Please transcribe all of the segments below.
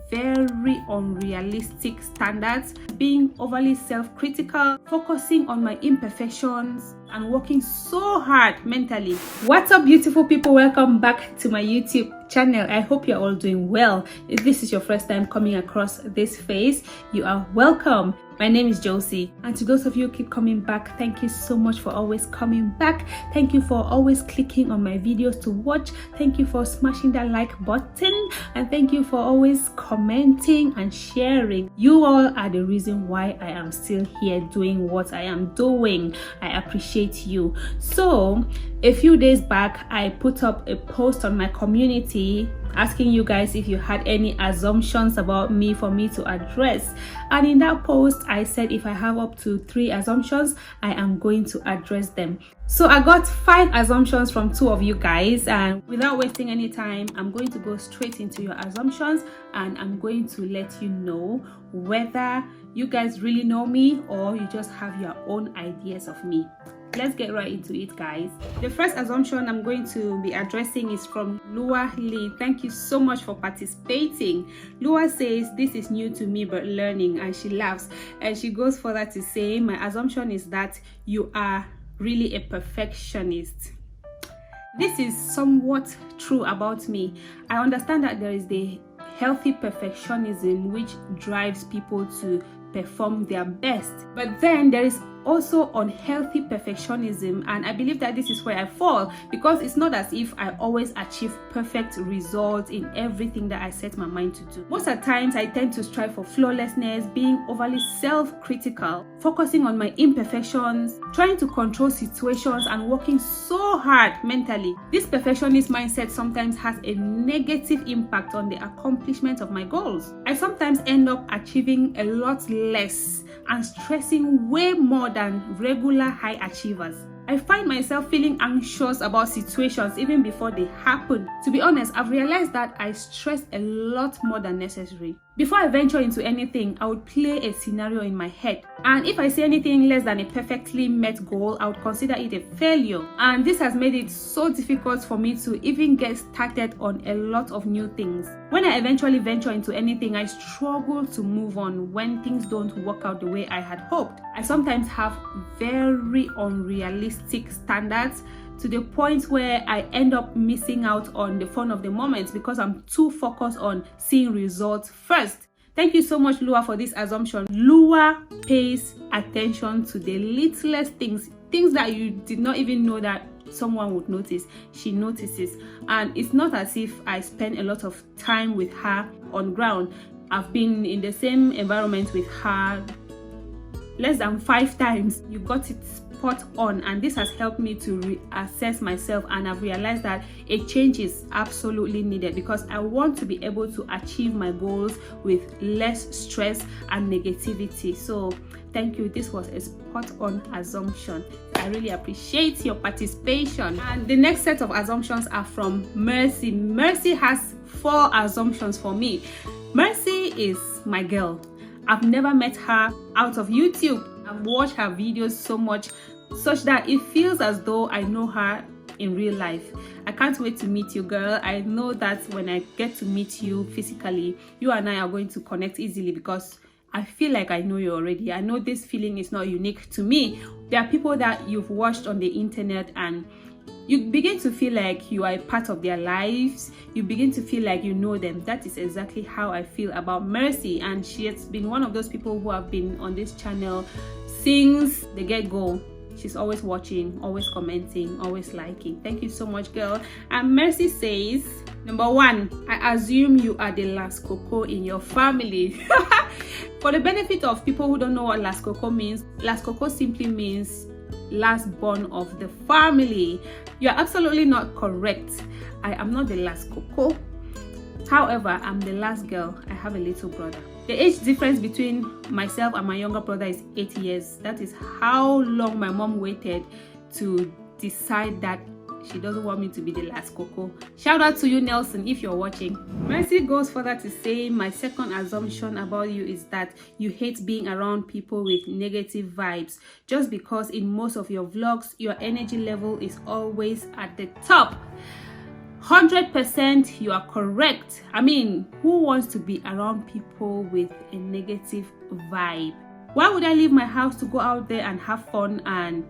very unrealistic standards, being overly self-critical, focusing on my imperfections, and working so hard mentally. What's up, beautiful people? Welcome back to my YouTube channel. I hope you're all doing well. If this is your first time coming across this face, you are welcome. My name is Joecy, and to those of you who keep coming back, thank you so much for always coming back. Thank you for always clicking on my videos to watch. Thank you for smashing that like button, and thank you for always commenting and sharing. You all are the reason why I am still here doing what I am doing. I appreciate you. So a few days back, I put up a post on my community asking you guys if you had any assumptions about me for me to address, and in that post I said if I have up to 3 assumptions, I am going to address them. So I got 5 assumptions from 2 of you guys, and without wasting any time, I'm going to go straight into your assumptions, and I'm going to let you know whether you guys really know me or you just have your own ideas of me. Let's get right into it, guys. The first assumption I'm going to be addressing is from Lua Lee. Thank you so much for participating. Lua says, this is new to me but learning, and she laughs, and she goes further to say, my assumption is that you are really a perfectionist. This is somewhat true about me. I understand that there is the healthy perfectionism which drives people to perform their best, but then there is also unhealthy perfectionism, and I believe that this is where I fall, because it's not as if I always achieve perfect results in everything that I set my mind to do. Most of the times I tend to strive for flawlessness, being overly self-critical, focusing on my imperfections, trying to control situations, and working so hard mentally. This perfectionist mindset sometimes has a negative impact on the accomplishment of my goals. I sometimes end up achieving a lot less and stressing way more than regular high achievers. I find myself feeling anxious about situations even before they happen. To be honest, I've realized that I stress a lot more than necessary. Before I venture into anything, I would play a scenario in my head, and if I see anything less than a perfectly met goal, I would consider it a failure. And this has made it so difficult for me to even get started on a lot of new things. When I eventually venture into anything, I struggle to move on when things don't work out the way I had hoped. I sometimes have very unrealistic standards, to the point where I end up missing out on the fun of the moment because I'm too focused on seeing results first. Thank you so much, Lua, for this assumption. Lua pays attention to the littlest things that you did not even know that someone would notice. She notices, and it's not as if I spend a lot of time with her on ground. I've been in the same environment with her less than 5 times. You got it spot on, and this has helped me to reassess myself, and I've realized that a change is absolutely needed because I want to be able to achieve my goals with less stress and negativity. So thank you. This was a spot on assumption. I really appreciate your participation. And the next set of assumptions are from Mercy. Mercy has 4 assumptions for me. Mercy is my girl. I've never met her out of YouTube. I've watched her videos so much, such that it feels as though I know her in real life. I can't wait to meet you, girl. I know that when I get to meet you physically, you and I are going to connect easily because I feel like I know you already. I know this feeling is not unique to me. There are people that you've watched on the internet and you begin to feel like you are a part of their lives. You begin to feel like you know them. That is exactly how I feel about Mercy, and she has been one of those people who have been on this channel since the get-go. She's always watching, always commenting, always liking. Thank you so much, girl. And Mercy says, number 1, I assume you are the last coco in your family. For the benefit of people who don't know what last coco means, last coco simply means last born of the family. You're absolutely not correct. I am not the last coco. However, I'm the last girl. I have a little brother. The age difference between myself and my younger brother is 8 years. That is how long my mom waited to decide that she doesn't want me to be the last coco. Shout out to you, Nelson, if you're watching. Mercy goes further to say, my second assumption about you is that you hate being around people with negative vibes, just because in most of your vlogs your energy level is always at the top. 100% you are correct. I mean, who wants to be around people with a negative vibe? Why would I leave my house to go out there and have fun and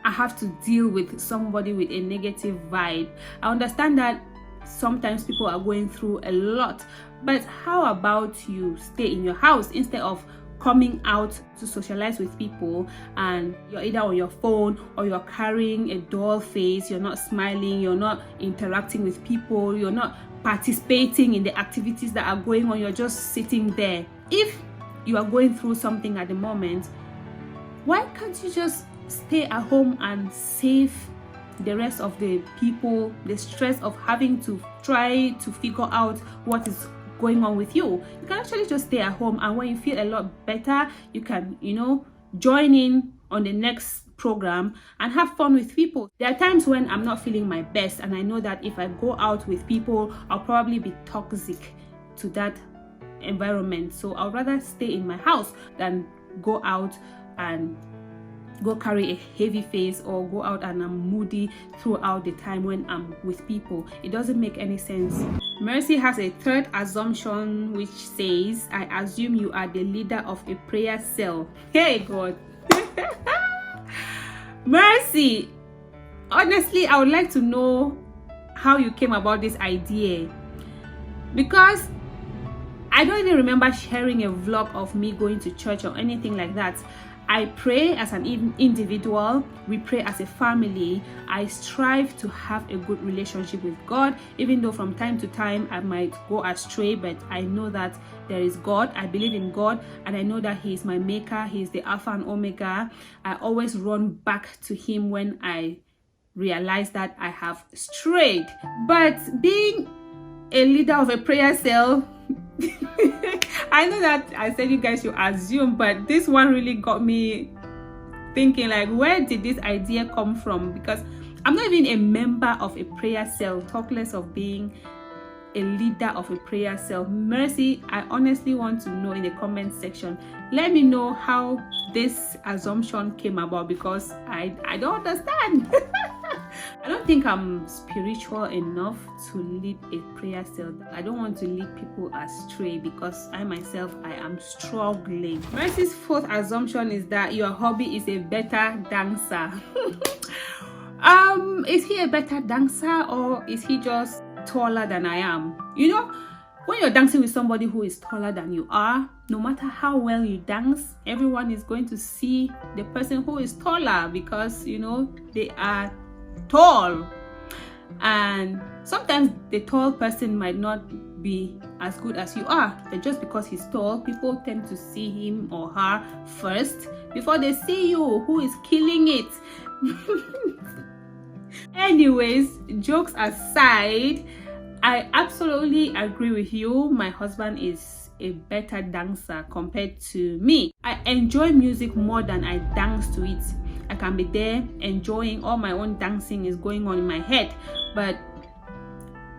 I have to deal with somebody with a negative vibe? I understand that sometimes people are going through a lot, but how about you stay in your house instead of coming out to socialize with people and you're either on your phone or you're carrying a dull face, you're not smiling, you're not interacting with people, you're not participating in the activities that are going on, you're just sitting there. If you are going through something at the moment, why can't you just stay at home and save the rest of the people the stress of having to try to figure out what is going on with you? You can actually just stay at home, and when you feel a lot better, you can, join in on the next program and have fun with people. There are times when I'm not feeling my best, and I know that if I go out with people, I'll probably be toxic to that environment. So I'd rather stay in my house than go out and go carry a heavy face or go out and I'm moody throughout the time when I'm with people. It doesn't make any sense. Mercy has a third assumption which says, I assume you are the leader of a prayer cell. Hey God. Mercy, honestly, I would like to know how you came about this idea, because I don't even remember sharing a vlog of me going to church or anything like that. I pray as an individual, we pray as a family. I strive to have a good relationship with God, even though from time to time I might go astray, but I know that there is God. I believe in God, and I know that He is my maker. He is the Alpha and Omega. I always run back to Him when I realize that I have strayed. But being a leader of a prayer cell, I know that I said you guys should assume, but this one really got me thinking, like, where did this idea come from? Because I'm not even a member of a prayer cell, talk less of being a leader of a prayer cell. Mercy, I honestly want to know in the comment section. Let me know how this assumption came about, because I don't understand. I don't think I'm spiritual enough to lead a prayer cell. I don't want to lead people astray, because I myself, I am struggling. Mercy's fourth assumption is that your hobby is a better dancer. Is he a better dancer, or is he just taller than I am? When you're dancing with somebody who is taller than you are, no matter how well you dance, everyone is going to see the person who is taller, because they are tall. And sometimes the tall person might not be as good as you are, but just because he's tall, people tend to see him or her first before they see you, who is killing it. Anyways, jokes aside, I absolutely agree with you. My husband is a better dancer compared to me. I enjoy music more than I dance to it. I can be there enjoying, all my own dancing is going on in my head, but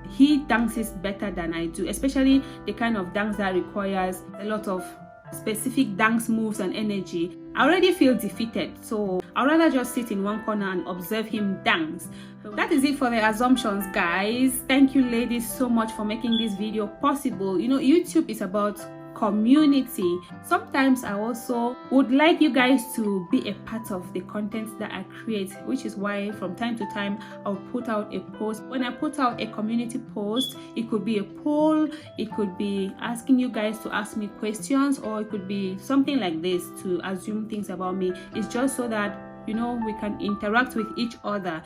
he dances better than I do, especially the kind of dance that requires a lot of specific dance moves and energy. I already feel defeated, so I'd rather just sit in one corner and observe him dance. So that is it for the assumptions, guys. Thank you ladies so much for making this video possible. YouTube is about community. Sometimes I also would like you guys to be a part of the content that I create, which is why from time to time I'll put out a post. When I put out a community post, it could be a poll, it could be asking you guys to ask me questions, or it could be something like this to assume things about me. It's just so that we can interact with each other.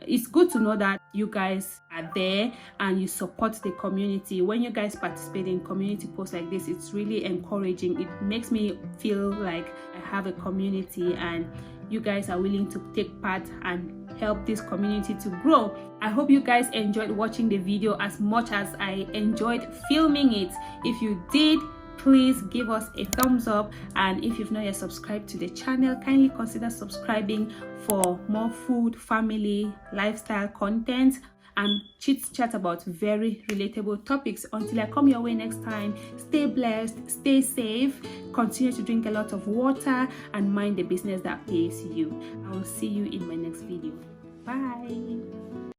It's good to know that you guys are there and you support the community. When you guys participate in community posts like this, it's really encouraging. It makes me feel like I have a community and you guys are willing to take part and help this community to grow. I hope you guys enjoyed watching the video as much as I enjoyed filming it. If you did, please give us a thumbs up, and if you've not yet subscribed to the channel, kindly consider subscribing for more food, family, lifestyle content and chit chat about very relatable topics. Until I come your way next time, stay blessed, stay safe, continue to drink a lot of water and mind the business that pays you. I will see you in my next video. Bye.